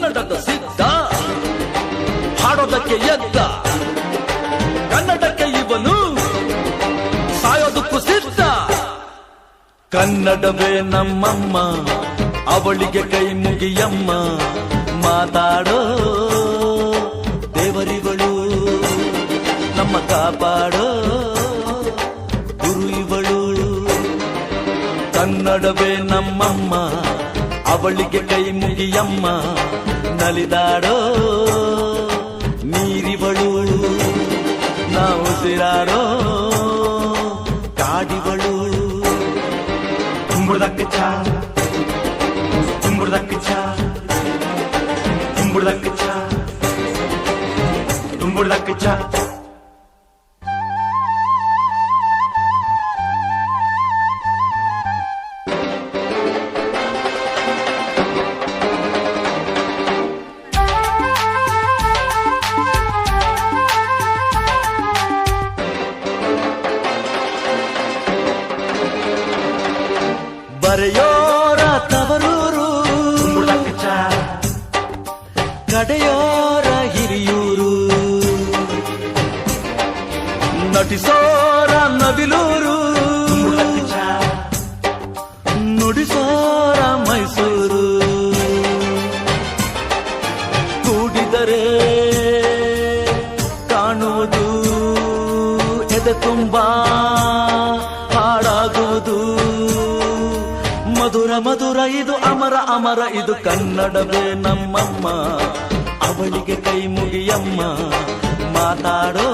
ಕನ್ನಡದ ಸಿದ್ಧ ಹಾಡೋದಕ್ಕೆ ಎದ್ದ ಕನ್ನಡಕ್ಕೆ ಇವನು ಸಾಯೋದಕ್ಕೂ ಸಿದ್ಧ. ಕನ್ನಡವೇ ನಮ್ಮಮ್ಮ ಅವಳಿಗೆ ಕೈ ಮುಗಿಯಮ್ಮ, ಮಾತಾಡೋ ದೇವರಿಗಳು ನಮ್ಮ ಕಾಪಾಡೋ ಗುರು ಇವಳು. ಕನ್ನಡವೇ ನಮ್ಮಮ್ಮ ಅವಳಿಗೆ ಕೈ ಮುಗಿಯಮ್ಮ, ನಲಿದಾಡೋ ನೀರಿವಳು ನಾವು ಉಸಿರಾಡೋ ಕಾಡಿವಳು. ತುಂಬುದಕ್ಕೆ ಚಾ ತುಂಬುದಕ್ಕೆ ಚಾ ತುಂಬುದಕ್ಕೆ ಚಾ ತುಂಬುದಕ್ಕೆ ಚಾ. ಬರೆಯೋರ ತವರೂರು ಕಡೆಯೋರ ಹಿರಿಯೂರು, ನಟಿಸೋರ ನವಿಲೂರು ನುಡಿಸೋರ ಮೈಸೂರು. ಕೂಡಿದರೆ ಕಾಣುವುದು ಎದೆ ತುಂಬಾ ಹಾಡಾಗುವುದು. ಮಧುರ ಮಧುರ ಇದು ಅಮರ ಅಮರ ಇದು ಕನ್ನಡವೇ ನಮ್ಮಮ್ಮ ಅವಳಿಗೆ ಕೈ ಮುಗಿಯಮ್ಮ, ಮಾತಾಡೋ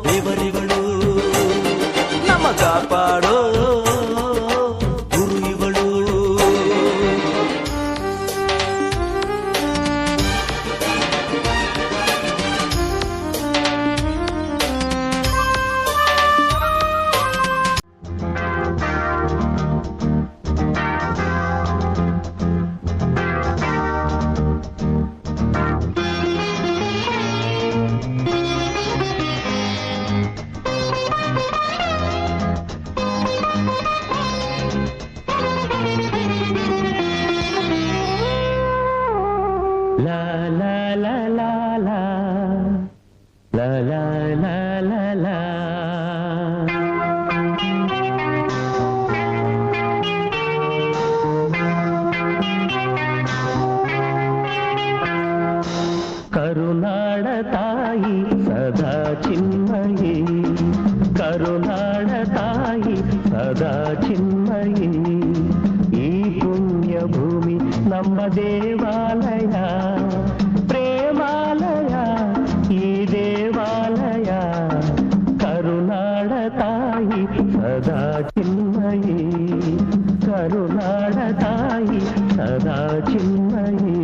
ದೇವರಿಗಳು ನಮ್ಮ ಕಾಪಾಡೋ ಗುರು ಇವಳು. ಕರುನಾಡ ತಾಯಿ ಸದಾ ಚಿನ್ಮಯಿ, ಕರುನಾಡ ತಾಯಿ ಸದಾ ಚಿನ್ಮಯಿ. ಈ ಪುಣ್ಯ ಭೂಮಿ ನಮ್ಮ ದೇವಾಲಯ, ಪ್ರೇಮಾಲಯ ಈ ದೇವಾಲಯ. ಕರುನಾಡ ತಾಯಿ ಸದಾ ಚಿನ್ಮಯಿ, ಕರುನಾಡ ತಾಯಿ ಸದಾ ಚಿನ್ಮಯಿ.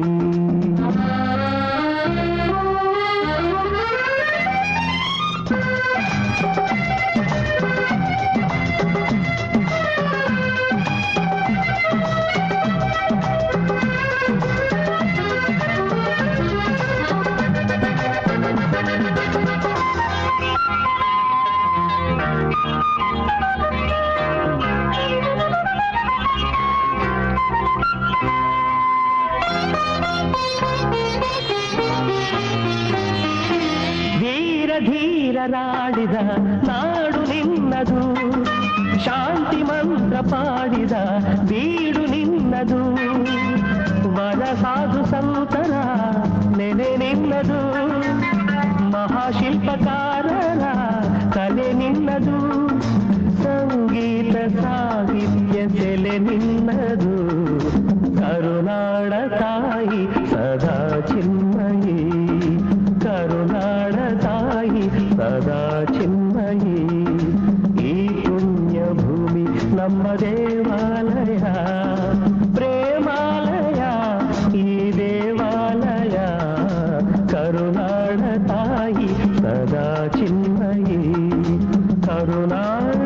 ಧೀರರಾಡಿದ ನಾಡು ನಿನ್ನದು, ಶಾಂತಿ ಮಂತ್ರ ಪಾಡಿದ ಬೀಡು ನಿನ್ನದು. ವರ ಸಾಧು ಸಂತರ ನೆನೆ ನಿನ್ನದು, ಮಹಾಶಿಲ್ಪಕಾರರ ಕಲೆ ನಿನ್ನದು. ಸಂಗೀತ ಸಾಹಿತ್ಯ ಸೆಲೆ ನಿನ್ನದು. ಕರುನಾಡ ತಾಯಿ ಸದಾ ಚಿನ್ಮಯಿ, ಕರುನಾಡ ತಾಯಿ ಸದಾ ಚಿನ್ಮಯಿ. ಈ ಪುಣ್ಯ ಭೂಮಿ ನಮ್ಮ ದೇವಾಲಯ, ಪ್ರೇಮಾಲಯ ಈ ದೇವಾಲಯ. ಕರುನಾಡ ತಾಯಿ ಸದಾ ಚಿನ್ಮಯಿ, ಕರುನಾಡ